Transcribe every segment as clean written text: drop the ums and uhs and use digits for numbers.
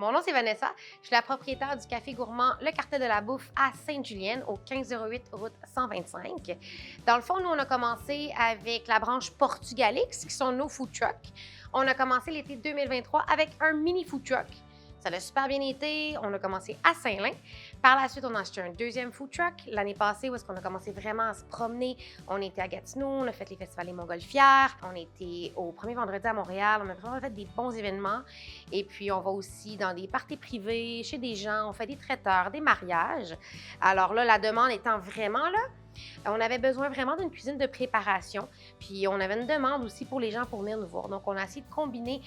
Mon nom, c'est Vanessa. Je suis la propriétaire du café gourmand Le Cartel de la Bouffe à Sainte-Julienne, au 1508 route 125. Dans le fond, nous, on a commencé avec la branche Portugalix, qui sont nos food trucks. On a commencé l'été 2023 avec un mini food truck. Ça a super bien été. On a commencé à Saint-Lin. Par la suite, on a acheté un deuxième food truck l'année passée où est-ce qu'on a commencé vraiment à se promener. On était à Gatineau, on a fait les festivals des Montgolfières, on était au premier vendredi à Montréal, on a vraiment fait des bons événements. Et puis, on va aussi dans des parties privées, chez des gens, on fait des traiteurs, des mariages. Alors là, la demande étant vraiment là, on avait besoin vraiment d'une cuisine de préparation, puis on avait une demande aussi pour les gens pour venir nous voir. Donc, on a essayé de combiner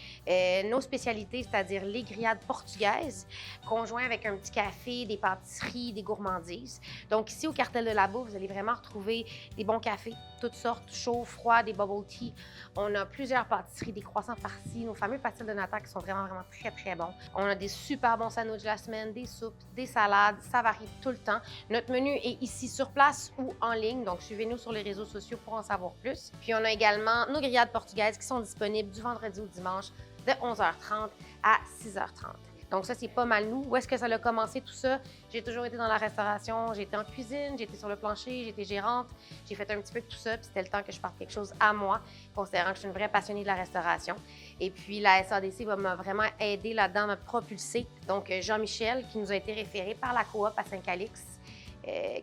nos spécialités, c'est-à-dire les grillades portugaises, conjoints avec un petit café, des pâtisseries, des gourmandises. Donc, ici, au Cartel de la Bouffe, vous allez vraiment retrouver des bons cafés, toutes sortes, chauds, froids, des bubble tea. On a plusieurs pâtisseries, des croissants farcis, nos fameux pastilles de nata qui sont vraiment, vraiment très, très bons. On a des super bons sandwichs de la semaine, des soupes, des salades, ça varie tout le temps. Notre menu est ici sur place ou en ligne, donc suivez-nous sur les réseaux sociaux pour en savoir plus. Puis on a également nos grillades portugaises qui sont disponibles du vendredi au dimanche de 11h30 à 6h30. Donc ça, c'est pas mal nous. Où est-ce que ça a commencé tout ça? J'ai toujours été dans la restauration, j'ai été en cuisine, j'ai été sur le plancher, j'ai été gérante, j'ai fait un petit peu de tout ça, puis c'était le temps que je parte quelque chose à moi, considérant que je suis une vraie passionnée de la restauration. Et puis la SADC m'a vraiment aidé là-dedans, m'a propulsée. Donc Jean-Michel, qui nous a été référé par la coop à Saint-Calix,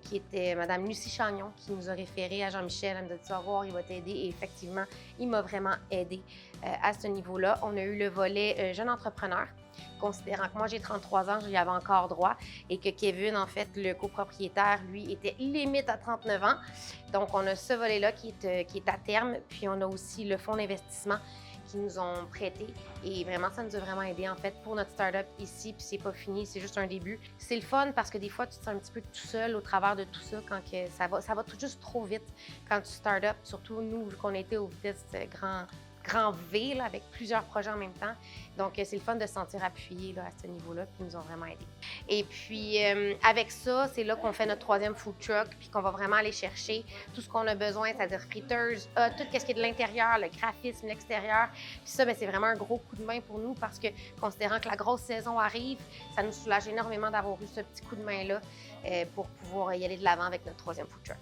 qui était Mme Lucie Chagnon, qui nous a référé à Jean-Michel. Elle nous a dit, tu vas voir, il va t'aider. Et effectivement, il m'a vraiment aidé à ce niveau-là. On a eu le volet jeune entrepreneur, considérant que moi, j'ai 33 ans, j'y avais encore droit, et que Kevin, en fait, le copropriétaire, lui, était limite à 39 ans. Donc, on a ce volet-là qui est à terme. Puis, on a aussi le fonds d'investissement qui nous ont prêté. Et vraiment, ça nous a vraiment aidé, en fait, pour notre start-up ici. Puis c'est pas fini, c'est juste un début. C'est le fun parce que des fois, tu te sens un petit peu tout seul au travers de tout ça quand que ça va tout juste trop vite quand tu start-up. Surtout nous, vu qu'on était aux vitesses grand V, là, avec plusieurs projets en même temps. Donc, c'est le fun de se sentir appuyé là, à ce niveau-là, puis ils nous ont vraiment aidés. Et puis, avec ça, c'est là qu'on fait notre troisième food truck, puis qu'on va vraiment aller chercher tout ce qu'on a besoin, c'est-à-dire fritteuses, tout ce qui est de l'intérieur, le graphisme, l'extérieur. Puis ça, bien, c'est vraiment un gros coup de main pour nous parce que, considérant que la grosse saison arrive, ça nous soulage énormément d'avoir eu ce petit coup de main-là pour pouvoir y aller de l'avant avec notre troisième food truck.